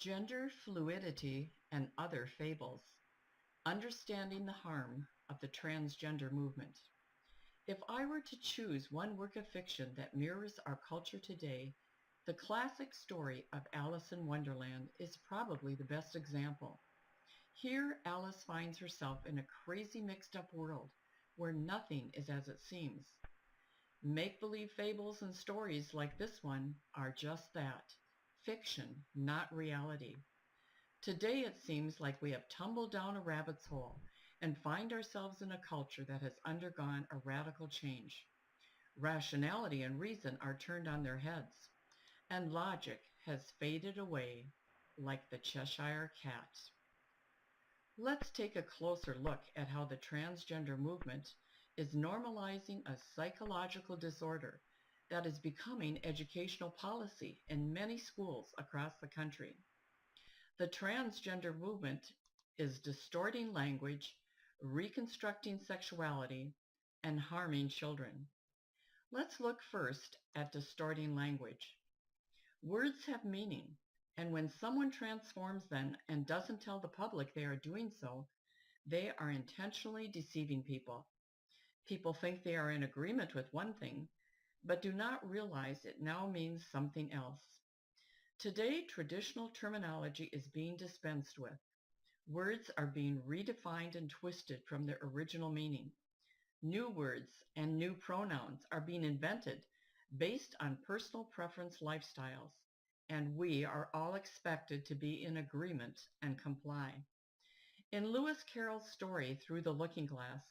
Gender fluidity and other fables. Understanding the harm of the transgender movement. If I were to choose one work of fiction that mirrors our culture today, the classic story of Alice in Wonderland is probably the best example. Here, Alice finds herself in a crazy mixed up world where nothing is as it seems. Make-believe fables and stories like this one are just that, fiction, not reality. Today it seems like we have tumbled down a rabbit's hole and find ourselves in a culture that has undergone a radical change. Rationality and reason are turned on their heads, and logic has faded away like the Cheshire cat. Let's take a closer look at how the transgender movement is normalizing a psychological disorder that is becoming educational policy in many schools across the country. The transgender movement is distorting language, reconstructing sexuality, and harming children. Let's look first at distorting language. Words have meaning, and when someone transforms them and doesn't tell the public they are doing so, they are intentionally deceiving people. People think they are in agreement with one thing, but do not realize it now means something else. Today, traditional terminology is being dispensed with. Words are being redefined and twisted from their original meaning. New words and new pronouns are being invented based on personal preference lifestyles, and we are all expected to be in agreement and comply. In Lewis Carroll's story, Through the Looking Glass,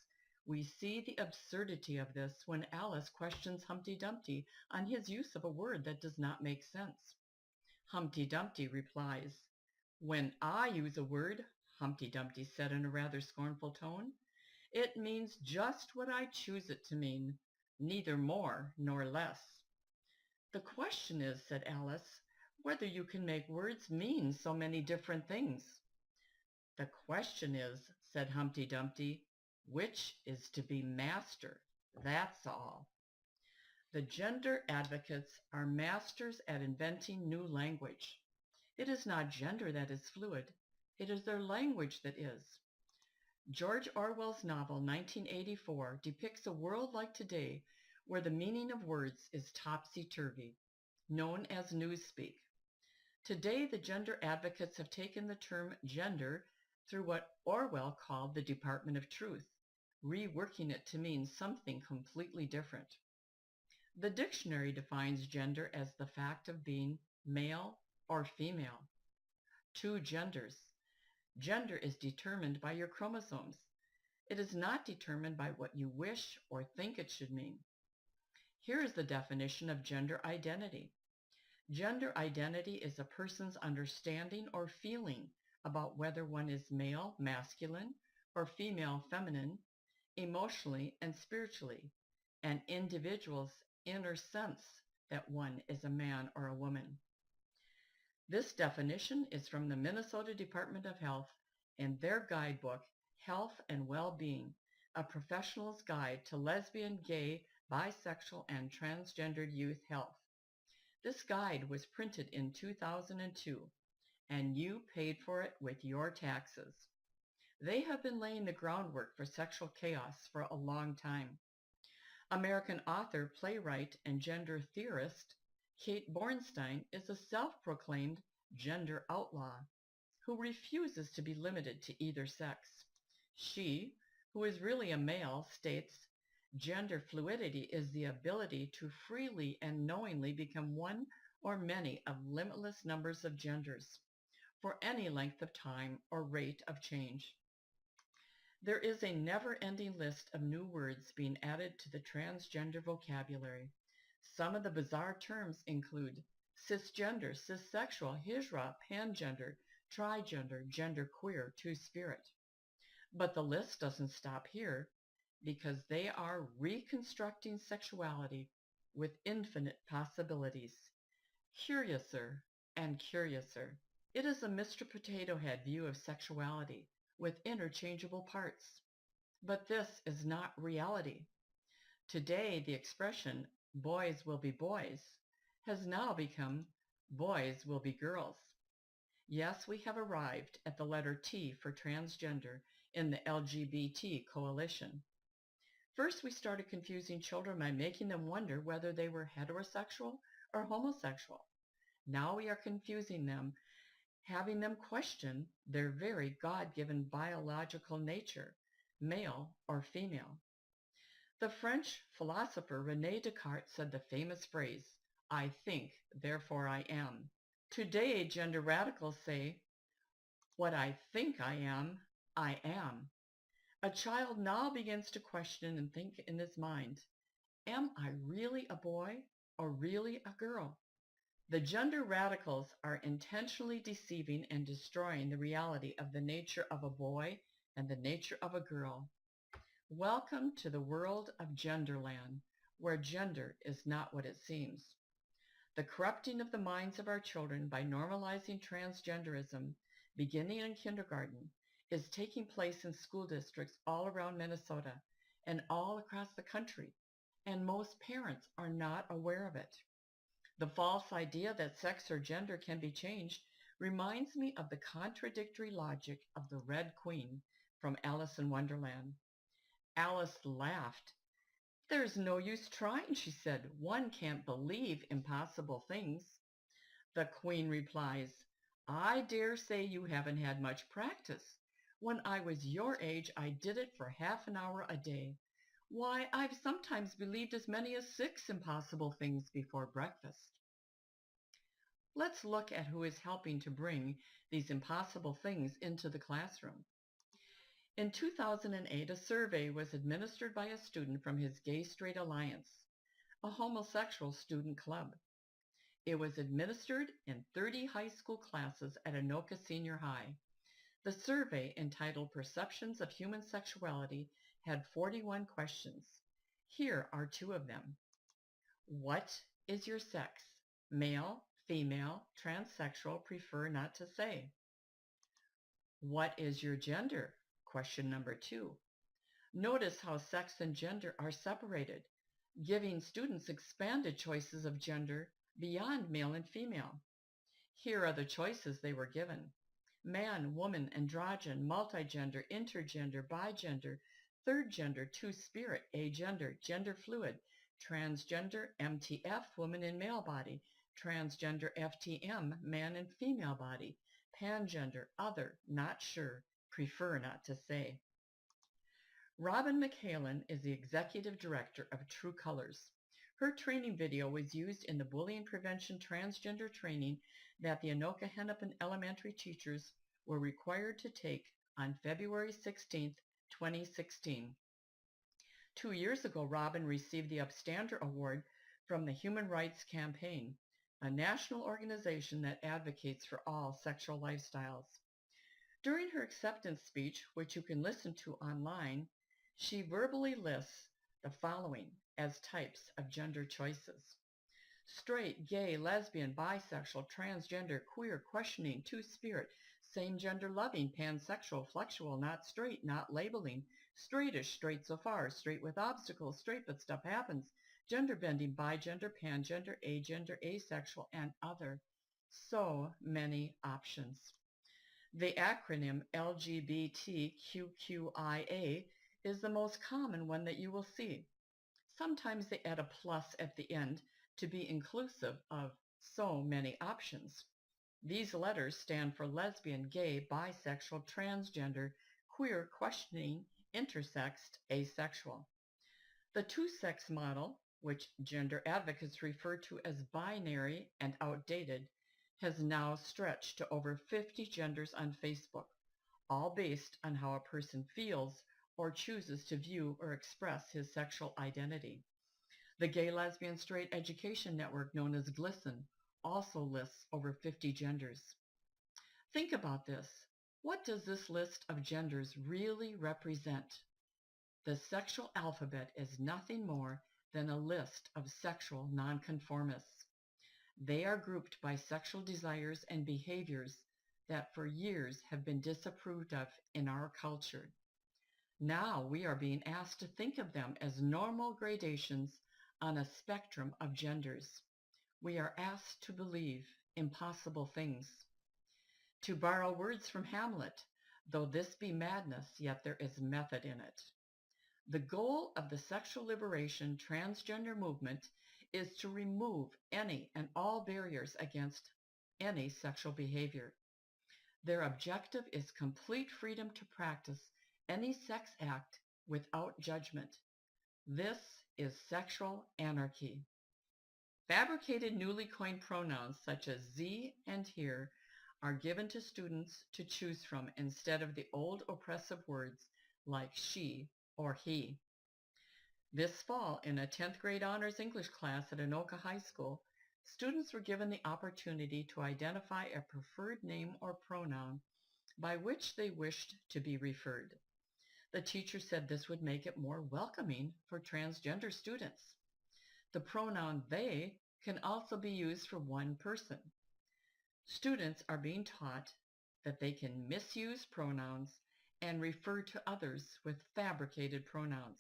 we see the absurdity of this when Alice questions Humpty Dumpty on his use of a word that does not make sense. Humpty Dumpty replies, "When I use a word," Humpty Dumpty said in a rather scornful tone, "it means just what I choose it to mean, neither more nor less." "The question is," said Alice, "whether you can make words mean so many different things." "The question is," said Humpty Dumpty, "which is to be master, that's all." The gender advocates are masters at inventing new language. It is not gender that is fluid, it is their language that is. George Orwell's novel 1984 depicts a world like today where the meaning of words is topsy-turvy, known as newspeak. Today, the gender advocates have taken the term gender through what Orwell called the Department of Truth, reworking it to mean something completely different. The dictionary defines gender as the fact of being male or female. Two genders. Gender is determined by your chromosomes. It is not determined by what you wish or think it should mean. Here is the definition of gender identity. Gender identity is a person's understanding or feeling about whether one is male, masculine, or female, feminine, emotionally and spiritually, an individual's inner sense that one is a man or a woman. This definition is from the Minnesota Department of Health in their guidebook, Health and Well-Being, a professional's guide to lesbian, gay, bisexual, and transgendered youth health. This guide was printed in 2002, and you paid for it with your taxes. They have been laying the groundwork for sexual chaos for a long time. American author, playwright, and gender theorist Kate Bornstein is a self-proclaimed gender outlaw who refuses to be limited to either sex. She, who is really a male, states, "Gender fluidity is the ability to freely and knowingly become one or many of limitless numbers of genders for any length of time or rate of change." There is a never-ending list of new words being added to the transgender vocabulary. Some of the bizarre terms include cisgender, cissexual, hijra, pangender, trigender, genderqueer, two-spirit. But the list doesn't stop here because they are reconstructing sexuality with infinite possibilities. Curiouser and curiouser. It is a Mr. Potato Head view of sexuality with interchangeable parts. But this is not reality. Today, the expression "boys will be boys" has now become "boys will be girls." Yes, we have arrived at the letter T for transgender in the LGBT coalition. First, we started confusing children by making them wonder whether they were heterosexual or homosexual. Now we are confusing them, having them question their very God-given biological nature, male or female. The French philosopher René Descartes said the famous phrase, "I think, therefore I am." Today, gender radicals say, "What I think I am, I am." A child now begins to question and think in his mind, am I really a boy or really a girl? The gender radicals are intentionally deceiving and destroying the reality of the nature of a boy and the nature of a girl. Welcome to the world of Genderland, where gender is not what it seems. The corrupting of the minds of our children by normalizing transgenderism, beginning in kindergarten, is taking place in school districts all around Minnesota and all across the country, and most parents are not aware of it. The false idea that sex or gender can be changed reminds me of the contradictory logic of the Red Queen from Alice in Wonderland. Alice laughed. "There's no use trying," she said. "One can't believe impossible things." The Queen replies, "I dare say you haven't had much practice. When I was your age, I did it for half an hour a day. Why, I've sometimes believed as many as 6 impossible things before breakfast." Let's look at who is helping to bring these impossible things into the classroom. In 2008, a survey was administered by a student from his Gay Straight Alliance, a homosexual student club. It was administered in 30 high school classes at Anoka Senior High. The survey, entitled Perceptions of Human Sexuality, had 41 questions. Here are 2 of them. What is your sex? Male, female, transsexual, prefer not to say. What is your gender? Question number 2. Notice how sex and gender are separated, giving students expanded choices of gender beyond male and female. Here are the choices they were given. Man, woman, androgen, multigender, intergender, bigender, third gender, two-spirit, agender, gender fluid, transgender, MTF, woman in male body, transgender FTM, man and female body, pangender, other, not sure, prefer not to say. Robin McHalen is the executive director of True Colors. Her training video was used in the bullying prevention transgender training that the Anoka Hennepin elementary teachers were required to take on February 16, 2016. 2 years ago, Robin received the Upstander Award from the Human Rights Campaign, a national organization that advocates for all sexual lifestyles. During her acceptance speech, which you can listen to online, she verbally lists the following as types of gender choices: straight, gay, lesbian, bisexual, transgender, queer, questioning, two-spirit, same-gender loving, pansexual, flexual, not straight, not labeling, straightish, straight so far, straight with obstacles, straight but stuff happens, gender bending, bigender, pangender, agender, asexual, and other. So many options. The acronym LGBTQIA is the most common one that you will see. Sometimes they add a plus at the end to be inclusive of so many options. These letters stand for lesbian, gay, bisexual, transgender, queer, questioning, intersexed, asexual. The two-sex model, which gender advocates refer to as binary and outdated, has now stretched to over 50 genders on Facebook, all based on how a person feels or chooses to view or express his sexual identity. The Gay Lesbian Straight Education Network, known as GLSEN, also lists over 50 genders. Think about this. What does this list of genders really represent? The sexual alphabet is nothing more than a list of sexual nonconformists. They are grouped by sexual desires and behaviors that for years have been disapproved of in our culture. Now we are being asked to think of them as normal gradations on a spectrum of genders. We are asked to believe impossible things. To borrow words from Hamlet, though this be madness, yet there is method in it. The goal of the sexual liberation transgender movement is to remove any and all barriers against any sexual behavior. Their objective is complete freedom to practice any sex act without judgment. This is sexual anarchy. Fabricated newly coined pronouns such as ze and here are given to students to choose from instead of the old oppressive words like she or he. This fall, in a 10th grade honors English class at Anoka High School, students were given the opportunity to identify a preferred name or pronoun by which they wished to be referred. The teacher said this would make it more welcoming for transgender students. The pronoun they can also be used for one person. Students are being taught that they can misuse pronouns and refer to others with fabricated pronouns.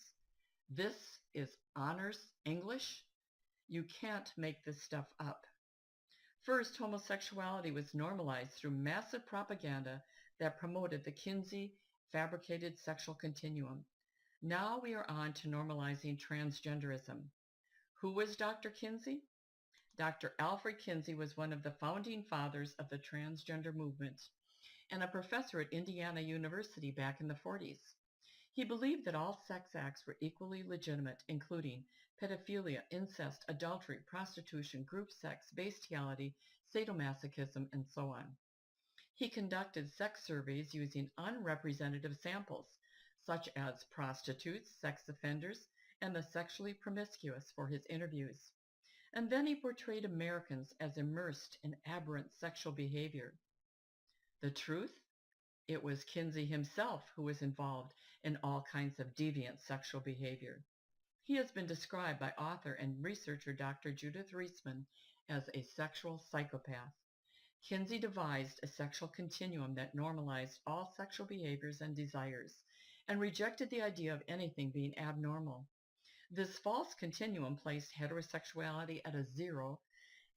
This is honors English. You can't make this stuff up. First, homosexuality was normalized through massive propaganda that promoted the Kinsey fabricated sexual continuum. Now we are on to normalizing transgenderism. Who was Dr. Kinsey? Dr. Alfred Kinsey was one of the founding fathers of the transgender movement and a professor at Indiana University back in the 40s. He believed that all sex acts were equally legitimate, including pedophilia, incest, adultery, prostitution, group sex, bestiality, sadomasochism, and so on. He conducted sex surveys using unrepresentative samples, such as prostitutes, sex offenders, and the sexually promiscuous for his interviews. And then he portrayed Americans as immersed in aberrant sexual behavior. The truth? It was Kinsey himself who was involved in all kinds of deviant sexual behavior. He has been described by author and researcher Dr. Judith Reisman as a sexual psychopath. Kinsey devised a sexual continuum that normalized all sexual behaviors and desires and rejected the idea of anything being abnormal. This false continuum placed heterosexuality at a 0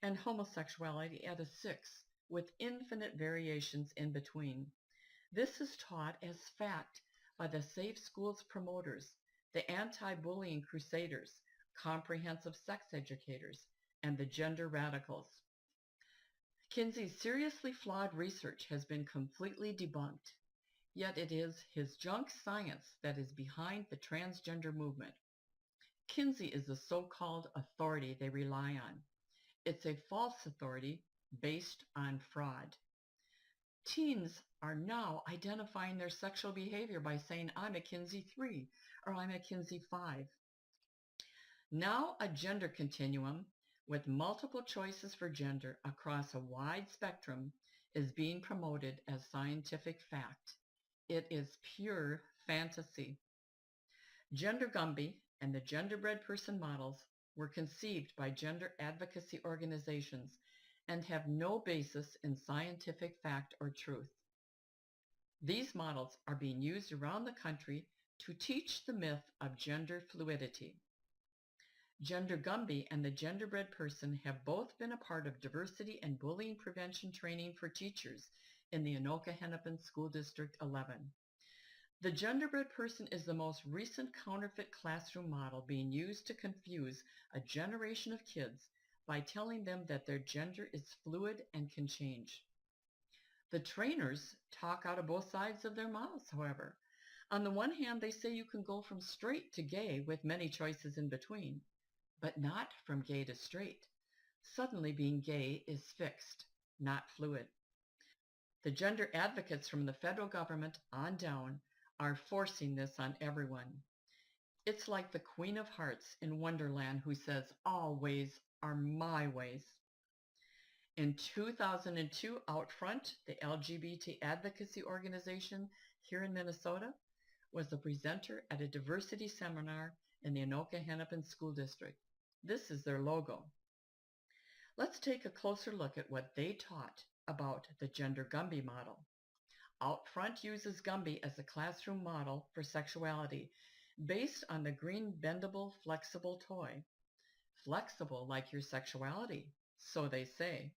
and homosexuality at a 6, with infinite variations in between. This is taught as fact by the Safe Schools promoters, the anti-bullying crusaders, comprehensive sex educators, and the gender radicals. Kinsey's seriously flawed research has been completely debunked, yet it is his junk science that is behind the transgender movement. Kinsey is the so-called authority they rely on. It's a false authority based on fraud. Teens are now identifying their sexual behavior by saying, I'm a Kinsey 3 or I'm a Kinsey 5. Now a gender continuum with multiple choices for gender across a wide spectrum is being promoted as scientific fact. It is pure fantasy. Gender Gumby and the gender-bred person models were conceived by gender advocacy organizations and have no basis in scientific fact or truth. These models are being used around the country to teach the myth of gender fluidity. Gender Gumby and the gender-bred person have both been a part of diversity and bullying prevention training for teachers in the Anoka-Hennepin School District 11. The gender-bred person is the most recent counterfeit classroom model being used to confuse a generation of kids by telling them that their gender is fluid and can change. The trainers talk out of both sides of their mouths, however. On the one hand, they say you can go from straight to gay with many choices in between, but not from gay to straight. Suddenly being gay is fixed, not fluid. The gender advocates from the federal government on down are forcing this on everyone. It's like the Queen of Hearts in Wonderland who says, all ways are my ways. In 2002, Out Front, the LGBT advocacy organization here in Minnesota, was the presenter at a diversity seminar in the Anoka-Hennepin School District. This is their logo. Let's take a closer look at what they taught about the Gender Gumby model. Out Front uses Gumby as a classroom model for sexuality based on the green bendable flexible toy. Flexible like your sexuality, so they say.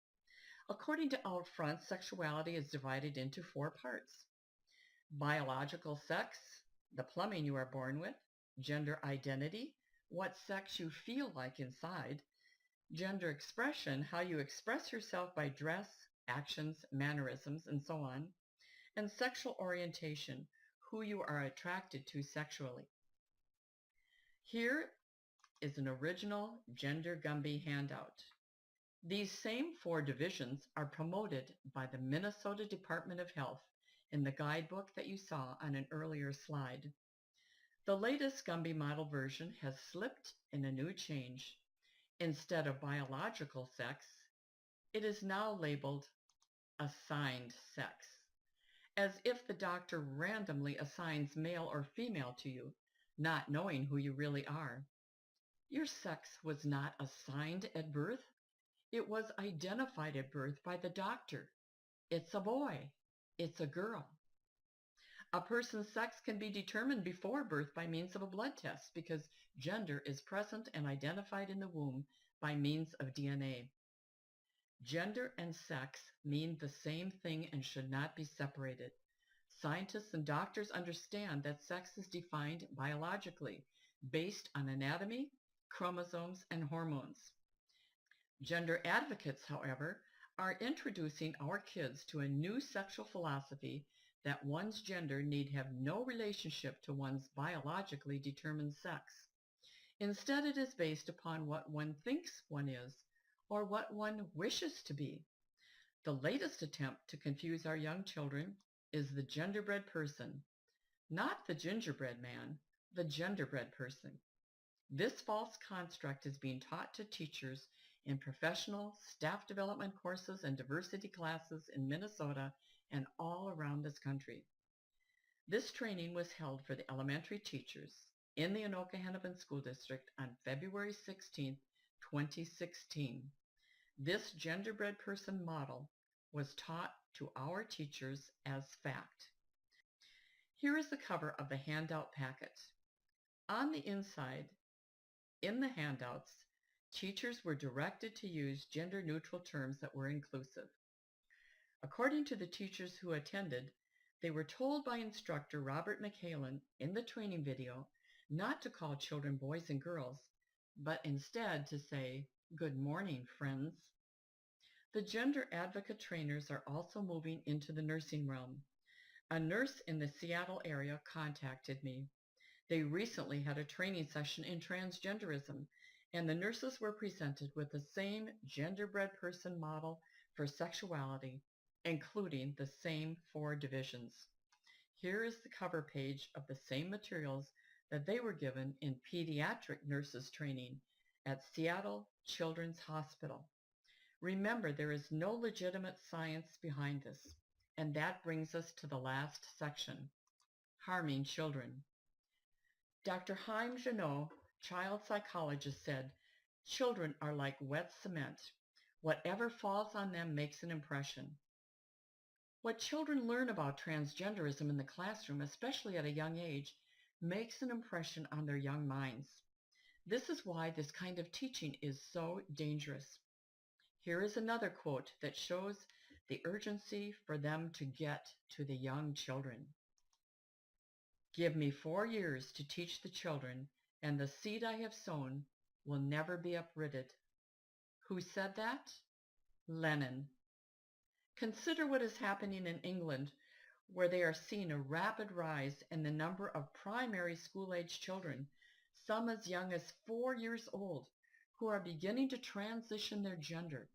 According to Outfront, sexuality is divided into 4 parts. Biological sex, the plumbing you are born with. Gender identity, what sex you feel like inside. Gender expression, how you express yourself by dress, actions, mannerisms, and so on. And sexual orientation, who you are attracted to sexually. Here is an original Gender Gumby handout. These same 4 divisions are promoted by the Minnesota Department of Health in the guidebook that you saw on an earlier slide. The latest Gumby model version has slipped in a new change. Instead of biological sex, it is now labeled assigned sex, as if the doctor randomly assigns male or female to you, not knowing who you really are. Your sex was not assigned at birth. It was identified at birth by the doctor. It's a boy. It's a girl. A person's sex can be determined before birth by means of a blood test because gender is present and identified in the womb by means of DNA. Gender and sex mean the same thing and should not be separated. Scientists and doctors understand that sex is defined biologically based on anatomy, chromosomes, and hormones. Gender advocates, however, are introducing our kids to a new sexual philosophy that one's gender need have no relationship to one's biologically determined sex. Instead, it is based upon what one thinks one is or what one wishes to be. The latest attempt to confuse our young children is the genderbred person, not the gingerbread man, the genderbred person. This false construct is being taught to teachers in professional staff development courses and diversity classes in Minnesota and all around this country. This training was held for the elementary teachers in the Anoka-Hennepin School District on February 16, 2016. This genderbred person model was taught to our teachers as fact. Here is the cover of the handout packet. On the inside, in the handouts, teachers were directed to use gender-neutral terms that were inclusive. According to the teachers who attended, they were told by instructor Robert McHalen in the training video not to call children boys and girls, but instead to say, "Good morning, friends." The gender advocate trainers are also moving into the nursing realm. A nurse in the Seattle area contacted me. They recently had a training session in transgenderism, and the nurses were presented with the same genderbred person model for sexuality, including the same 4 divisions. Here is the cover page of the same materials that they were given in pediatric nurses training at Seattle Children's Hospital. Remember, there is no legitimate science behind this, and that brings us to the last section, harming children. Dr. Haim Janot, child psychologist, said, "Children are like wet cement. Whatever falls on them makes an impression." What children learn about transgenderism in the classroom, especially at a young age, makes an impression on their young minds. This is why this kind of teaching is so dangerous. Here is another quote that shows the urgency for them to get to the young children. "Give me 4 years to teach the children, and the seed I have sown will never be uprooted." Who said that? Lenin. Consider what is happening in England, where they are seeing a rapid rise in the number of primary school-age children, some as young as 4 years old, who are beginning to transition their gender,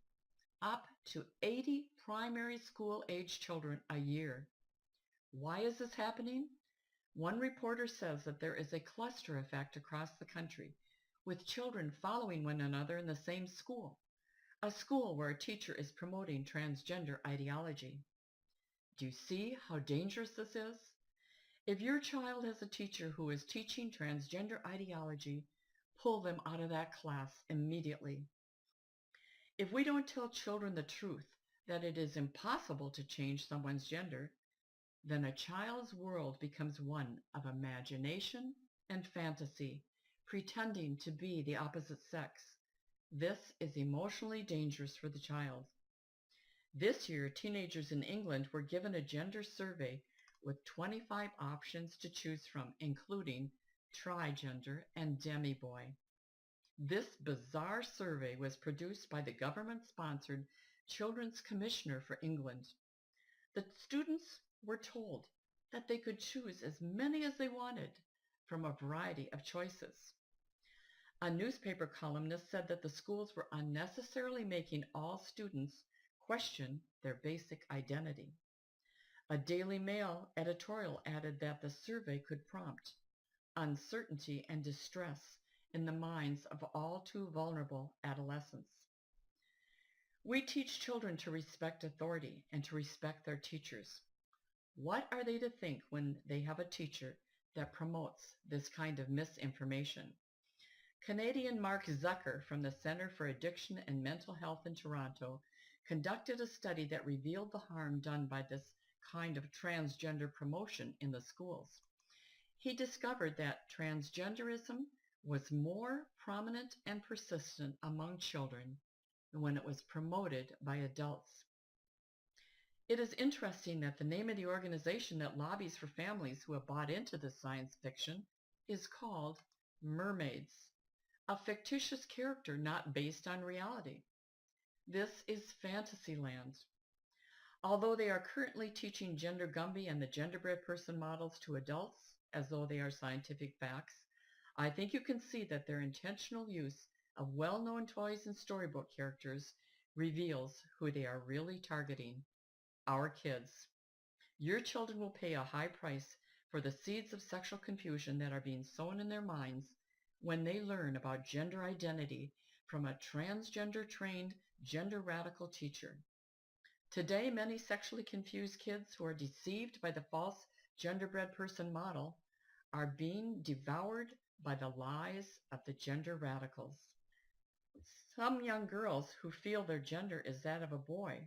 up to 80 primary school-age children a year. Why is this happening? One reporter says that there is a cluster effect across the country, with children following one another in the same school, a school where a teacher is promoting transgender ideology. Do you see how dangerous this is? If your child has a teacher who is teaching transgender ideology, pull them out of that class immediately. If we don't tell children the truth that it is impossible to change someone's gender, then a child's world becomes one of imagination and fantasy, pretending to be the opposite sex. This is emotionally dangerous for the child. This year, teenagers in England were given a gender survey with 25 options to choose from, including trigender and demi-boy. This bizarre survey was produced by the government-sponsored Children's Commissioner for England. The students were told that they could choose as many as they wanted from a variety of choices. A newspaper columnist said that the schools were unnecessarily making all students question their basic identity. A Daily Mail editorial added that the survey could prompt uncertainty and distress in the minds of all too vulnerable adolescents. We teach children to respect authority and to respect their teachers. What are they to think when they have a teacher that promotes this kind of misinformation? Canadian Mark Zucker from the Centre for Addiction and Mental Health in Toronto conducted a study that revealed the harm done by this kind of transgender promotion in the schools. He discovered that transgenderism was more prominent and persistent among children when it was promoted by adults. It is interesting that the name of the organization that lobbies for families who have bought into this science fiction is called Mermaids, a fictitious character not based on reality. This is Fantasyland. Although they are currently teaching gender Gumby and the genderbread person models to adults as though they are scientific facts, I think you can see that their intentional use of well-known toys and storybook characters reveals who they are really targeting: our kids. Your children will pay a high price for the seeds of sexual confusion that are being sown in their minds when they learn about gender identity from a transgender-trained gender radical teacher. Today, many sexually confused kids who are deceived by the false genderbread person model are being devoured by the lies of the gender radicals. Some young girls who feel their gender is that of a boy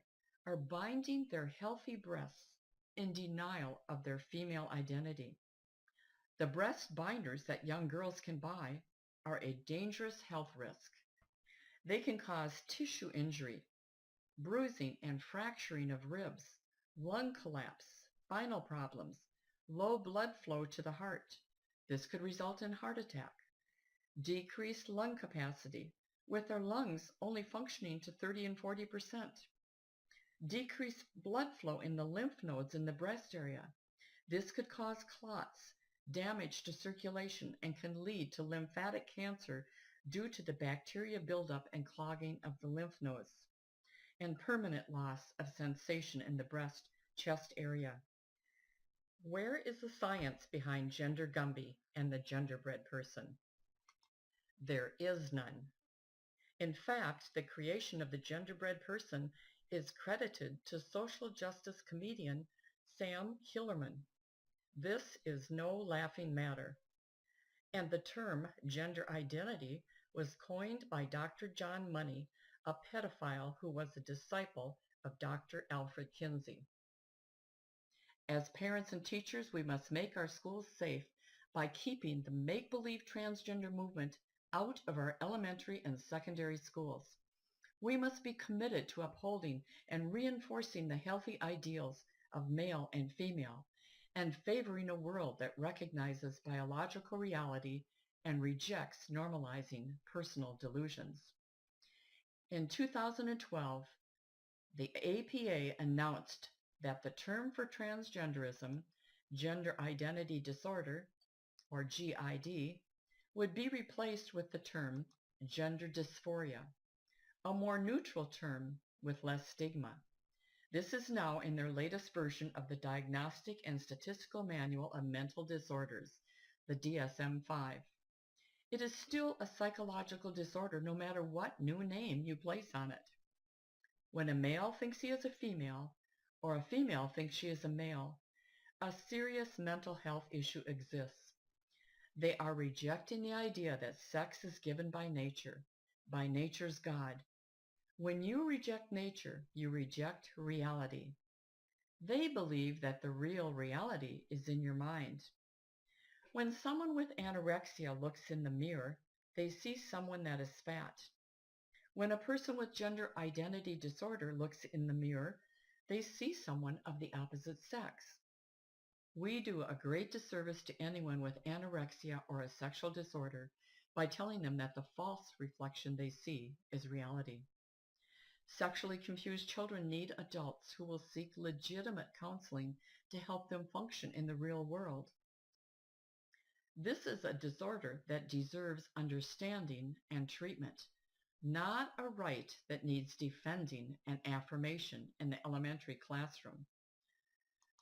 are binding their healthy breasts in denial of their female identity. The breast binders that young girls can buy are a dangerous health risk. They can cause tissue injury, bruising and fracturing of ribs, lung collapse, spinal problems, low blood flow to the heart. This could result in heart attack, decreased lung capacity, with their lungs only functioning to 30 and 40%, decreased blood flow in the lymph nodes in the breast area. This could cause clots, damage to circulation, and can lead to lymphatic cancer due to the bacteria buildup and clogging of the lymph nodes, and permanent loss of sensation in the breast, chest area. Where is the science behind gender Gumby and the genderbread person? There is none. In fact, the creation of the genderbread person is credited to social justice comedian Sam Hillerman. This is no laughing matter. And the term gender identity was coined by Dr. John Money, a pedophile who was a disciple of Dr. Alfred Kinsey. As parents and teachers, we must make our schools safe by keeping the make-believe transgender movement out of our elementary and secondary schools. We must be committed to upholding and reinforcing the healthy ideals of male and female, and favoring a world that recognizes biological reality and rejects normalizing personal delusions. In 2012, the APA announced that the term for transgenderism, gender identity disorder, or GID, would be replaced with the term gender dysphoria, a more neutral term with less stigma. This is now in their latest version of the Diagnostic and Statistical Manual of Mental Disorders, the DSM-5. It is still a psychological disorder no matter what new name you place on it. When a male thinks he is a female, or a female thinks she is a male, a serious mental health issue exists. They are rejecting the idea that sex is given by nature, by nature's God. When you reject nature, you reject reality. They believe that the real reality is in your mind. When someone with anorexia looks in the mirror, they see someone that is fat. When a person with gender identity disorder looks in the mirror, they see someone of the opposite sex. We do a great disservice to anyone with anorexia or a sexual disorder by telling them that the false reflection they see is reality. Sexually confused children need adults who will seek legitimate counseling to help them function in the real world. This is a disorder that deserves understanding and treatment, not a right that needs defending and affirmation in the elementary classroom.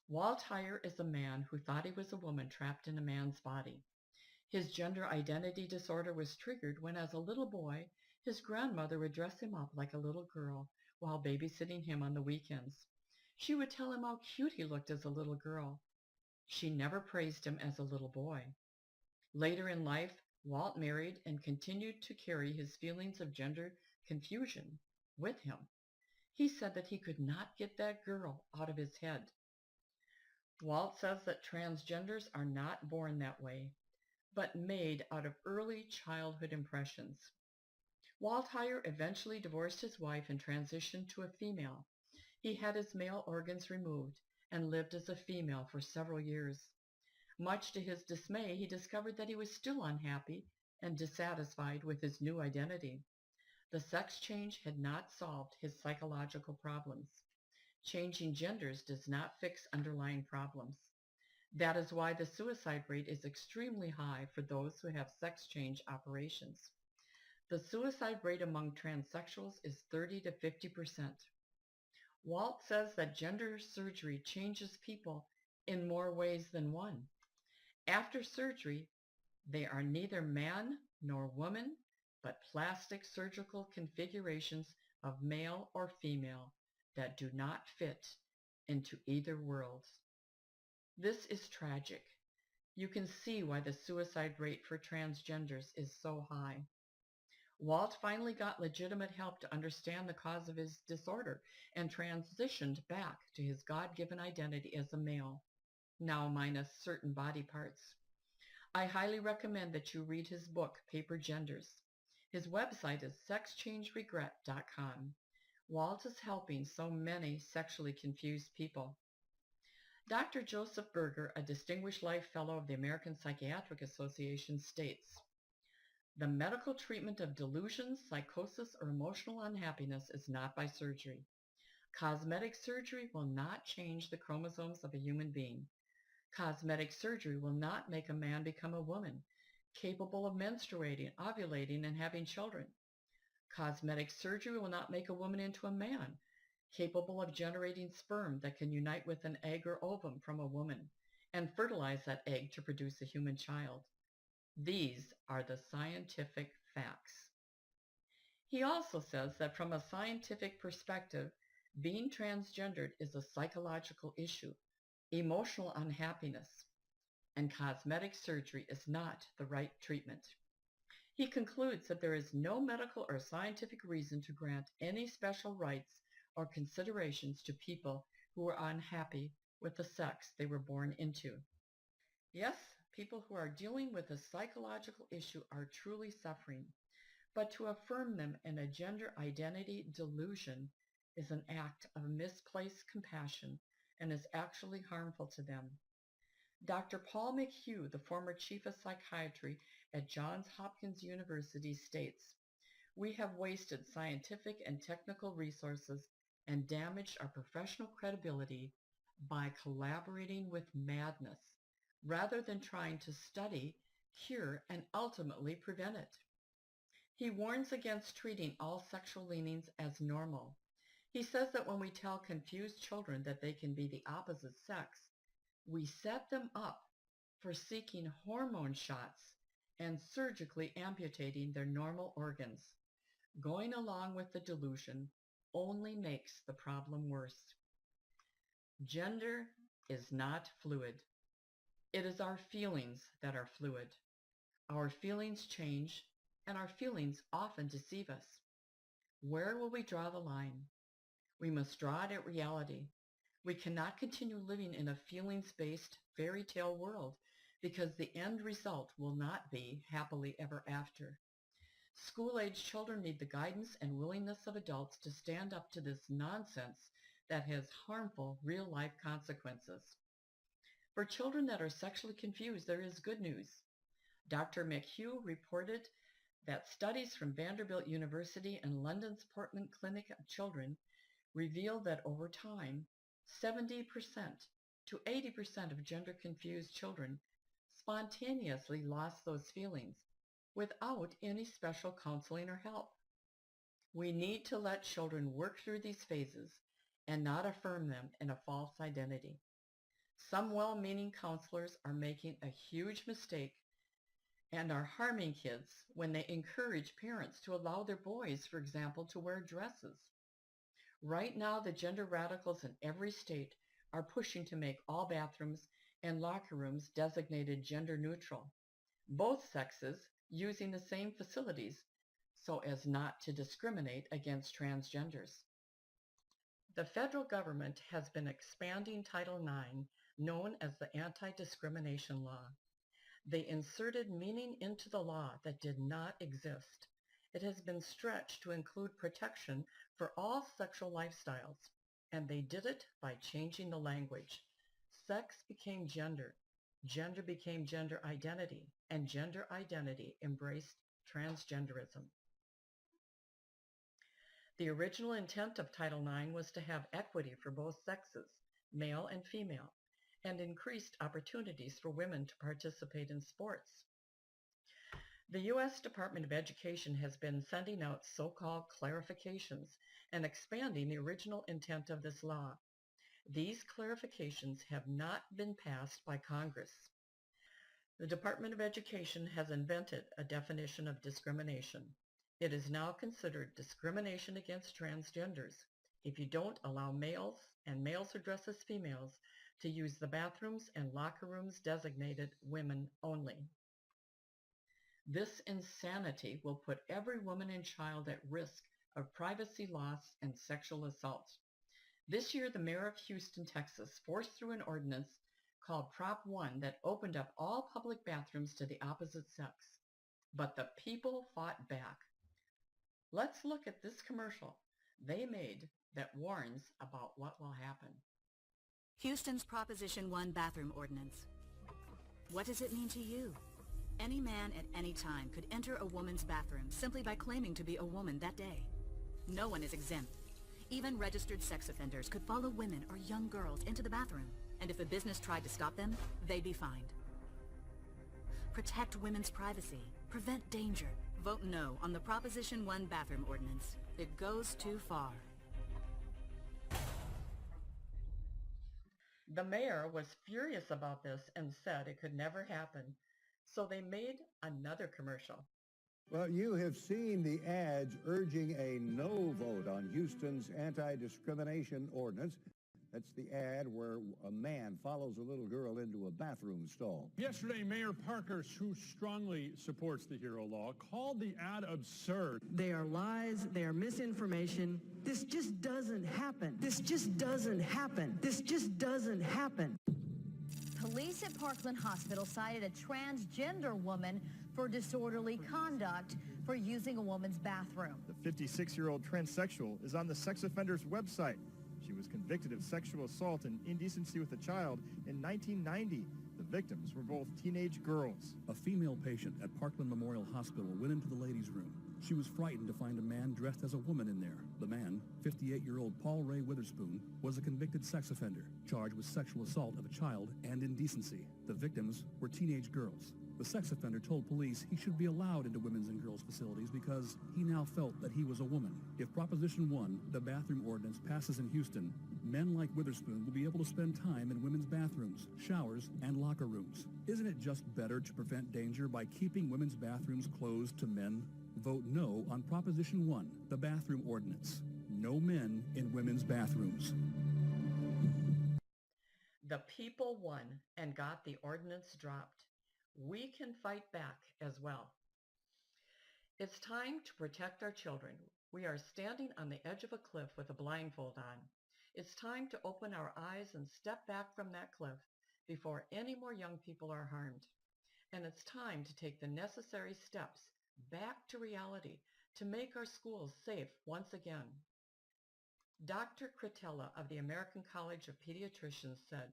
Walt Heyer is a man who thought he was a woman trapped in a man's body. His gender identity disorder was triggered when, as a little boy, his grandmother would dress him up like a little girl while babysitting him on the weekends. She would tell him how cute he looked as a little girl. She never praised him as a little boy. Later in life, Walt married and continued to carry his feelings of gender confusion with him. He said that he could not get that girl out of his head. Walt says that transgenders are not born that way, but made out of early childhood impressions. Walt Heyer eventually divorced his wife and transitioned to a female. He had his male organs removed and lived as a female for several years. Much to his dismay, he discovered that he was still unhappy and dissatisfied with his new identity. The sex change had not solved his psychological problems. Changing genders does not fix underlying problems. That is why the suicide rate is extremely high for those who have sex change operations. The suicide rate among transsexuals is 30 to 50%. Walt says that gender surgery changes people in more ways than one. After surgery, they are neither man nor woman, but plastic surgical configurations of male or female that do not fit into either world. This is tragic. You can see why the suicide rate for transgenders is so high. Walt finally got legitimate help to understand the cause of his disorder and transitioned back to his God-given identity as a male, now minus certain body parts. I highly recommend that you read his book, Paper Genders. His website is sexchangeregret.com. Walt is helping so many sexually confused people. Dr. Joseph Berger, a Distinguished Life Fellow of the American Psychiatric Association, states, "The medical treatment of delusions, psychosis, or emotional unhappiness is not by surgery. Cosmetic surgery will not change the chromosomes of a human being. Cosmetic surgery will not make a man become a woman, capable of menstruating, ovulating, and having children. Cosmetic surgery will not make a woman into a man, capable of generating sperm that can unite with an egg or ovum from a woman and fertilize that egg to produce a human child. These are the scientific facts." He also says that from a scientific perspective, being transgendered is a psychological issue, emotional unhappiness, and cosmetic surgery is not the right treatment. He concludes that there is no medical or scientific reason to grant any special rights or considerations to people who are unhappy with the sex they were born into. Yes, people who are dealing with a psychological issue are truly suffering, but to affirm them in a gender identity delusion is an act of misplaced compassion and is actually harmful to them. Dr. Paul McHugh, the former chief of psychiatry at Johns Hopkins University, states, "We have wasted scientific and technical resources and damaged our professional credibility by collaborating with madness rather than trying to study, cure, and ultimately prevent it." He warns against treating all sexual leanings as normal. He says that when we tell confused children that they can be the opposite sex, we set them up for seeking hormone shots and surgically amputating their normal organs. Going along with the delusion only makes the problem worse. Gender is not fluid. It is our feelings that are fluid. Our feelings change, and our feelings often deceive us. Where will we draw the line? We must draw it at reality. We cannot continue living in a feelings-based fairy tale world because the end result will not be happily ever after. School-age children need the guidance and willingness of adults to stand up to this nonsense that has harmful real-life consequences. For children that are sexually confused, there is good news. Dr. McHugh reported that studies from Vanderbilt University and London's Portman Clinic of Children reveal that over time, 70% to 80% of gender-confused children spontaneously lost those feelings without any special counseling or help. We need to let children work through these phases and not affirm them in a false identity. Some well-meaning counselors are making a huge mistake and are harming kids when they encourage parents to allow their boys, for example, to wear dresses. Right now, the gender radicals in every state are pushing to make all bathrooms and locker rooms designated gender neutral, both sexes using the same facilities so as not to discriminate against transgenders. The federal government has been expanding Title IX, known as the Anti-Discrimination Law. They inserted meaning into the law that did not exist. It has been stretched to include protection for all sexual lifestyles, and they did it by changing the language. Sex became gender, gender became gender identity, and gender identity embraced transgenderism. The original intent of Title IX was to have equity for both sexes, male and female, and increased opportunities for women to participate in sports. The U.S. Department of Education has been sending out so-called clarifications and expanding the original intent of this law. These clarifications have not been passed by Congress. The Department of Education has invented a definition of discrimination. It is now considered discrimination against transgenders if you don't allow males and males who dress as females to use the bathrooms and locker rooms designated women only. This insanity will put every woman and child at risk of privacy loss and sexual assault. This year, the mayor of Houston, Texas, forced through an ordinance called Prop 1 that opened up all public bathrooms to the opposite sex. But the people fought back. Let's look at this commercial they made that warns about what will happen. Houston's Proposition 1 bathroom ordinance. What does it mean to you? Any man at any time could enter a woman's bathroom simply by claiming to be a woman that day. No one is exempt. Even registered sex offenders could follow women or young girls into the bathroom, and if the business tried to stop them, they'd be fined. Protect women's privacy. Prevent danger. Vote no on the Proposition 1 bathroom ordinance. It goes too far. The mayor was furious about this and said it could never happen, so they made another commercial. Well, you have seen the ads urging a no vote on Houston's anti-discrimination ordinance. That's the ad where a man follows a little girl into a bathroom stall. Yesterday, Mayor Parker, who strongly supports the HERO law, called the ad absurd. They are lies. They are misinformation. This just doesn't happen. This just doesn't happen. This just doesn't happen. Police at Parkland Hospital cited a transgender woman for disorderly conduct for using a woman's bathroom. The 56-year-old transsexual is on the sex offender's website. She was convicted of sexual assault and indecency with a child in 1990. The victims were both teenage girls. A female patient at Parkland Memorial Hospital went into the ladies' room. She was frightened to find a man dressed as a woman in there. The man, 58-year-old Paul Ray Witherspoon, was a convicted sex offender, charged with sexual assault of a child and indecency. The victims were teenage girls. The sex offender told police he should be allowed into women's and girls' facilities because he now felt that he was a woman. If Proposition 1, the bathroom ordinance, passes in Houston, men like Witherspoon will be able to spend time in women's bathrooms, showers, and locker rooms. Isn't it just better to prevent danger by keeping women's bathrooms closed to men? Vote no on Proposition 1, the bathroom ordinance. No men in women's bathrooms. The people won and got the ordinance dropped. We can fight back as well. It's time to protect our children. We are standing on the edge of a cliff with a blindfold on. It's time to open our eyes and step back from that cliff before any more young people are harmed. And it's time to take the necessary steps back to reality to make our schools safe once again. Dr. Cretella of the American College of Pediatricians said,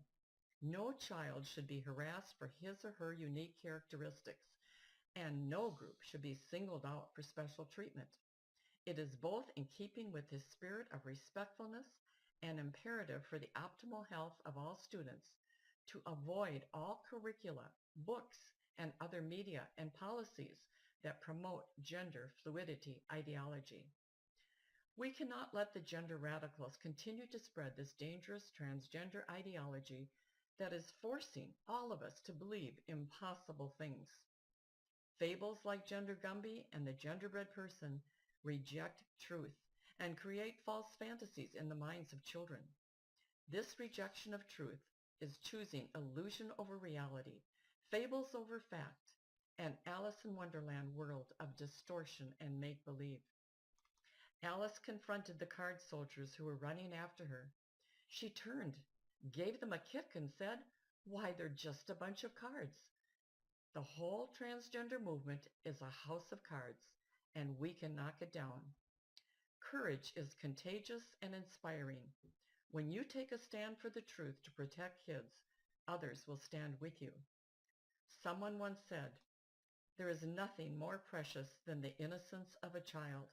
"No child should be harassed for his or her unique characteristics, and no group should be singled out for special treatment. It is both in keeping with his spirit of respectfulness and imperative for the optimal health of all students to avoid all curricula, books, and other media and policies that promote gender fluidity ideology. We cannot let the gender radicals continue to spread this dangerous transgender ideology that is forcing all of us to believe impossible things. Fables like Gender Gumby and the genderbred person reject truth and create false fantasies in the minds of children. This rejection of truth is choosing illusion over reality, fables over fact, an Alice in Wonderland world of distortion and make-believe. Alice confronted the card soldiers who were running after her. She turned, gave them a kick, and said, "Why, they're just a bunch of cards." The whole transgender movement is a house of cards, and we can knock it down. Courage is contagious and inspiring. When you take a stand for the truth to protect kids, others will stand with you. Someone once said, "There is nothing more precious than the innocence of a child."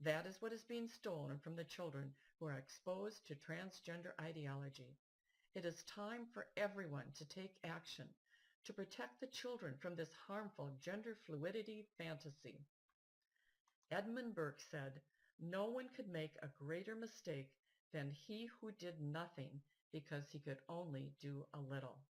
That is what is being stolen from the children who are exposed to transgender ideology. It is time for everyone to take action to protect the children from this harmful gender fluidity fantasy. Edmund Burke said, "No one could make a greater mistake than he who did nothing because he could only do a little."